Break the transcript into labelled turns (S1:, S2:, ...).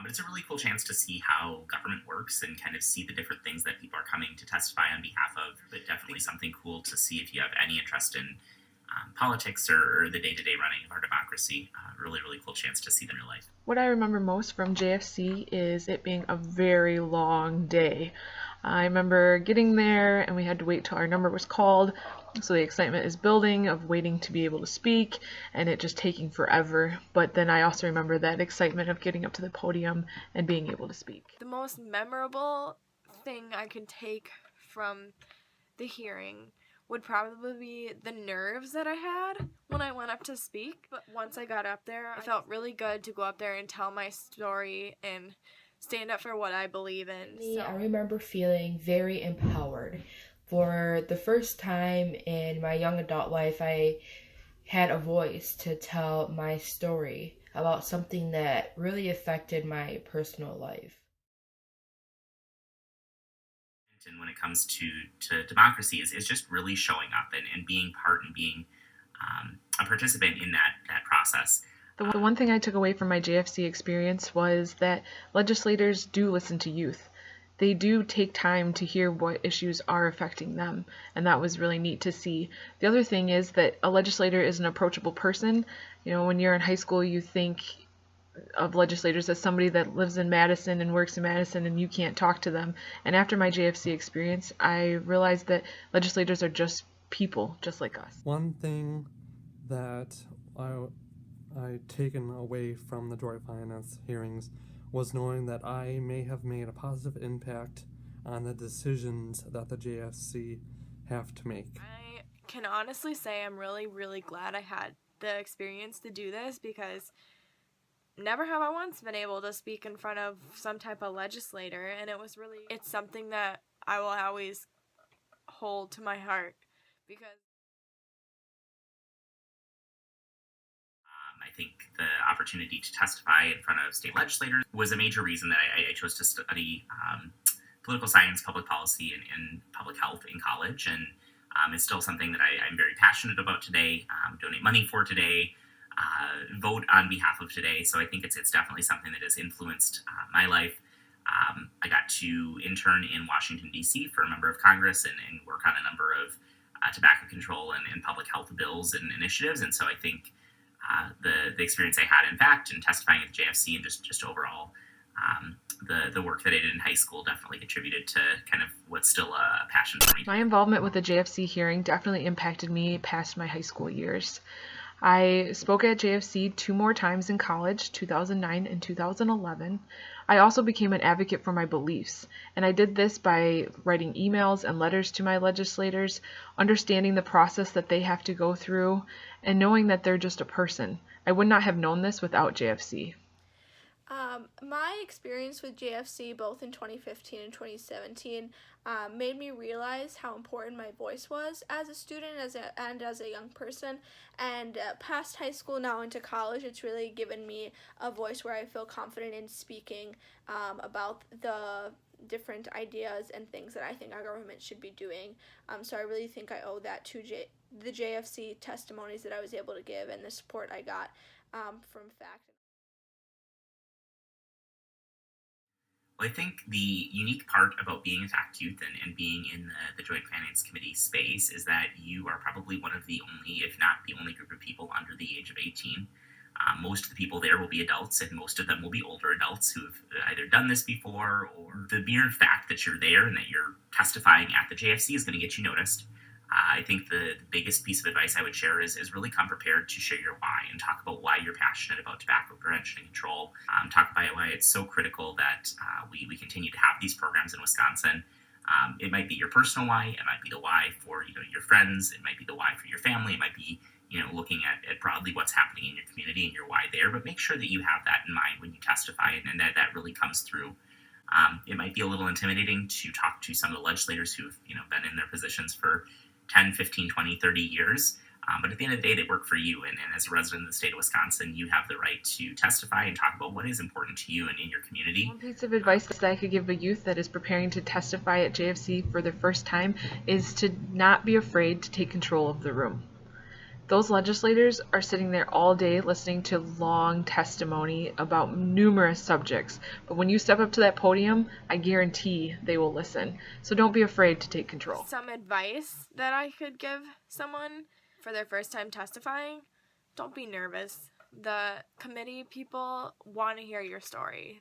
S1: But it's a really cool chance to see how government works and kind of see the different things that people are coming to testify on behalf of. But definitely something cool to see if you have any interest in politics or the day-to-day running of our democracy. Really, really cool chance to see them in real life.
S2: What I remember most from JFC is it being a very long day. I remember getting there and we had to wait till our number was called. So the excitement is building of waiting to be able to speak and it just taking forever. But then I also remember that excitement of getting up to the podium and being able to speak.
S3: The most memorable thing I can take from the hearing would probably be the nerves that I had when I went up to speak. But once I got up there, I felt really good to go up there and tell my story and stand up for what I believe in.
S4: I remember feeling very empowered. For the first time in my young adult life, I had a voice to tell my story about something that really affected my personal life.
S1: And when it comes to democracy is just really showing up and being part and being a participant in that process.
S2: The one thing I took away from my JFC experience was that legislators do listen to youth. They do take time to hear what issues are affecting them, and that was really neat to see. The other thing is that a legislator is an approachable person. You know, when you're in high school, you think of legislators as somebody that lives in Madison and works in Madison and you can't talk to them. And after my JFC experience, I realized that legislators are just people, just like us.
S5: One thing that I taken away from the Joint Finance hearings was knowing that I may have made a positive impact on the decisions that the JFC have to make.
S3: I can honestly say I'm really, really glad I had the experience to do this, because never have I once been able to speak in front of some type of legislator, and it's something that I will always hold to my heart, because
S1: I think the opportunity to testify in front of state legislators was a major reason that I chose to study political science, public policy, and public health in college. And it's still something that I'm very passionate about today, donate money for today, vote on behalf of today. So I think it's definitely something that has influenced my life. I got to intern in Washington, D.C. for a member of Congress and work on a number of tobacco control and public health bills and initiatives. And so I think the experience I had in FACT and testifying at the JFC and just overall the work that I did in high school definitely contributed to kind of what's still a passion for me.
S2: My involvement with the JFC hearing definitely impacted me past my high school years. I spoke at JFC 2 more times in college, 2009 and 2011. I also became an advocate for my beliefs, and I did this by writing emails and letters to my legislators, understanding the process that they have to go through, and knowing that they're just a person. I would not have known this without JFC.
S6: My experience with JFC, both in 2015 and 2017, made me realize how important my voice was as a student and as a young person. And past high school, now into college, it's really given me a voice where I feel confident in speaking about the different ideas and things that I think our government should be doing. So I really think I owe that to the JFC testimonies that I was able to give and the support I got from FACT.
S1: Well, I think the unique part about being a FACT youth and being in the Joint Finance Committee space is that you are probably one of the only, if not the only group of people under the age of 18. Most of the people there will be adults, and most of them will be older adults who have either done this before, or the mere fact that you're there and that you're testifying at the JFC is going to get you noticed. I think the biggest piece of advice I would share is really come prepared to share your why and talk about why you're passionate about tobacco prevention and control. Talk about why it's so critical that we continue to have these programs in Wisconsin. It might be your personal why. It might be the why for your friends. It might be the why for your family. It might be looking at broadly what's happening in your community and your why there. But make sure that you have that in mind when you testify, and that really comes through. It might be a little intimidating to talk to some of the legislators who've been in their positions for 10, 15, 20, 30 years. But at the end of the day, they work for you. And as a resident of the state of Wisconsin, you have the right to testify and talk about what is important to you and in your community.
S2: One piece of advice that I could give a youth that is preparing to testify at JFC for the first time is to not be afraid to take control of the room. Those legislators are sitting there all day listening to long testimony about numerous subjects, but when you step up to that podium, I guarantee they will listen. So don't be afraid to take control.
S3: Some advice that I could give someone for their first time testifying: don't be nervous. The committee people want to hear your story.